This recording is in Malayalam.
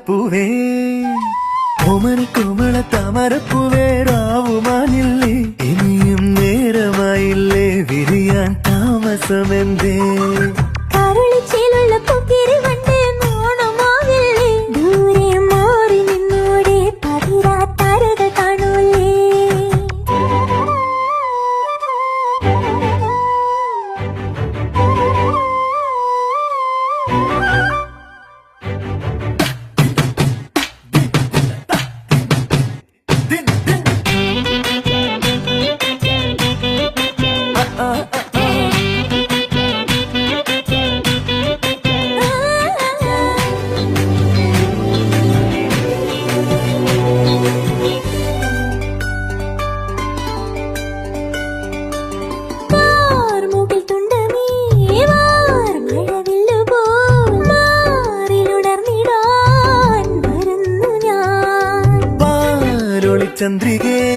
താമരപ്പൂവേ ഓമനി കോമള താമരപ്പൂവേ രാവുമാനില്ലേ ഇനിയും നേരമായില്ലേ വിരിയാൻ താമസമെന്തേ കരളിച്ചേലുള്ള പൊക്കിരി വണ്ടേ നാണമാവില്ലേ ദൂരെ മാറി നിന്നോടെ പതിരാത്താരകൾ കാണൂലേ ചന്ദ്രികേ